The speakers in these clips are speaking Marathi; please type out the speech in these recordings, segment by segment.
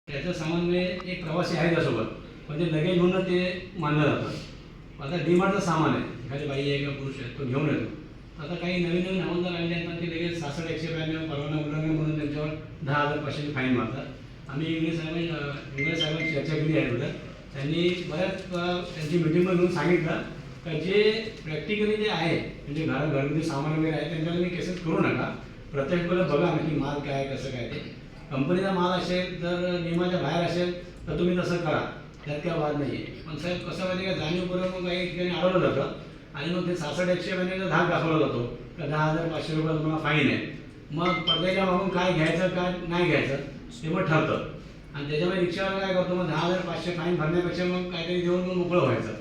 त्याचं सामान म्हणजे एक प्रवासी आहे त्यासोबत, पण ते लगेज म्हणून ते मानलं जातं. आता डीमार्टचं सामान आहे, एखादी बाई आहे किंवा पुरुष आहे तो घेऊन येतो. आता काही नवीन नवीन हवालदार आले आहेत, ते लगेच 66,192 परवाना उल्लंघन म्हणून त्यांच्यावर 10,000-500 फाईन मारतात. आम्ही इंगळे साहेबांची चर्चा केली आहे बद्दल. त्यांनी बऱ्याच त्यांची मिटिंगमध्ये घेऊन सांगितलं का जे प्रॅक्टिकली जे आहे म्हणजे घरगुती सामान वगैरे आहे त्यांच्यावर तुम्ही केसेस करू नका. प्रत्येक वेळेला बघा की माल काय कसं काय ते कंपनीचा माल असेल जर नियमाच्या बाहेर असेल तर तुम्ही तसं करा, त्यात काय वाद नाही आहे. पण साहेब कसं माहिती का जाणीवपूर्वक काही ठिकाणी अडवलं जातं आणि मग ते 66,192 धाक दाखवला जातो का 10,500 रुपये तुम्हाला फाईन आहे. मग पडद्याच्या मागून काय घ्यायचं काय नाही घ्यायचं ते मग ठरतं आणि त्याच्यामुळे रिक्षावाला काय करतो मग 10,500 फाईन भरण्यापेक्षा मग काहीतरी देऊन मग मोकळं व्हायचं.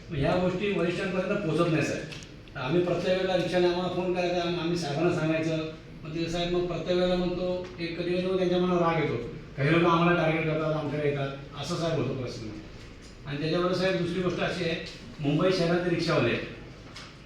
मग ह्या गोष्टी वरिष्ठांपर्यंत पोहोचत नाही साहेब. आम्ही प्रत्येक वेळेला रिक्षाने आम्हाला फोन करायचा, आम्ही साहेबांना सांगायचं. मग ते साहेब मग प्रत्येक वेळेला म्हणतो एक कधी त्यांच्या मनावर राग येतो, काही लोक आम्हाला टार्गेट करतात, आमच्याकडे येतात, असं साहेब होतो परिस्थिती. आणि त्याच्याबरोबर साहेब दुसरी गोष्ट अशी आहे, मुंबई शहरातील रिक्षावाले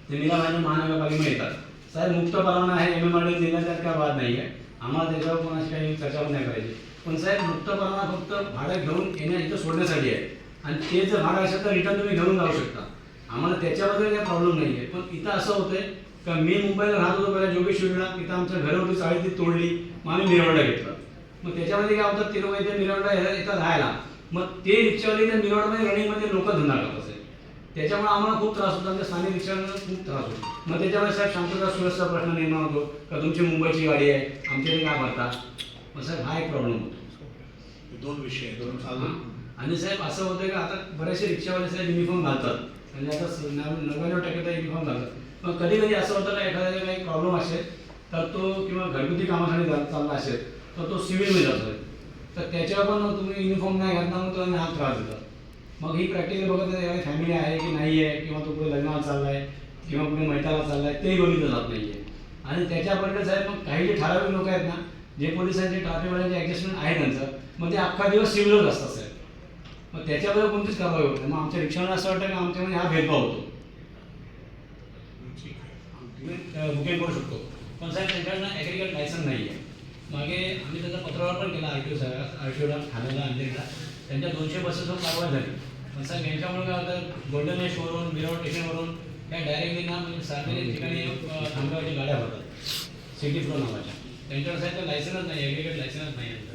ते नीलावाणी महानगरपालिकेमध्ये येतात. साहेब मुक्त परवाना आहे, MMRDA दिला त्यात काय वाद नाही आहे, आम्हाला त्याच्यावर कोणाशी काही चर्चा नाही करायची. पण साहेब मुक्त परवाना फक्त भाडं घेऊन येण्या इथं सोडण्यासाठी आहे आणि ते जर भाडं असेल तर रिटर्न तुम्ही घेऊन जाऊ शकता, आम्हाला त्याच्याबद्दल काही प्रॉब्लेम नाही आहे. पण इथं असं होतंय का मी मुंबईला राहत होतो पहिला जोगेश्वरीला, तिथं आमच्या घरावरती चाळी ती तोडली, मग आम्ही मिरवडला घेतलं. मग त्याच्यामध्ये काय होतं, ते लोक इथे मिरवडला येतात राहायला, मग ते रिक्षावाले त्या मिरवडमध्ये रनिंगमध्ये लोक धंदा करत असेल, त्याच्यामुळे आम्हाला खूप त्रास होतो, आमच्या स्थानिक रिक्षावाल्यांना खूप त्रास होतो. मग त्याच्यामुळे साहेब शांतता सुरक्षा प्रश्न निर्माण होतो का तुमची मुंबईची गाडी आहे आमच्या इथे काय भरता. मग साहेब हा एक प्रॉब्लेम होतो. दोन विषय आणि साहेब असं होतं का आता बरेचसे रिक्षावाले साहेब युनिफॉर्म घालतात, म्हणजे आता 99% युनिफॉर्म घालतात. मग कधी कधी असं होतं का एखाद्याला काही प्रॉब्लेम असेल तर तो किंवा घरगुती कामासाठी चालला असेल तर तो सिव्हिलमध्ये जातो, तर त्याच्यावर पण तुम्ही युनिफॉर्म नाही घातला मग तुम्हाला हा त्रास देतात. मग ही प्रॅक्टिकल बघत नाही फॅमिली आहे की नाही आहे किंवा तो कुठे लग्नाला चालला आहे किंवा कुठे मैताला चालला आहे तेही बघितलं जात नाही आहे. आणि त्याच्यापर्यंत साहेब मग काही जे ठराविक लोक आहेत ना, जे पोलिसांचे ट्रॅफिकवाल्यांचे ॲडजस्टमेंट आहे त्यांचं, मग ते अख्खा दिवस सिव्हिलच असतात साहेब. मग त्याच्याबद्दल कोणतीच कारवाई होत नाही. मग आमच्या रिक्षावाला असं वाटतं की आमच्यामध्ये हा भेदभाव होतो. बुकिंग करू शकतो पण साहेब त्यांच्याकडनं ॲग्रिकल्चर लायसन नाही आहे. मागे आम्ही त्याचा पत्रावर पण केला RTOला ठाण्याला आणलेला, त्यांच्या 200 बसेसवर कारवाई झाली. पण साहेब यांच्यामुळे काय होतं, गोल्डन एशवरून मिरवड स्टेशनवरून त्या डायरेक्टली ना म्हणजे सार्वजनिक ठिकाणी थांबवायच्या गाड्या होतात सिटी फ्लो नावाच्या, त्यांच्यावर साहेब लायसनच नाही, ॲग्रिकल्चर लायसनच नाही यांचं.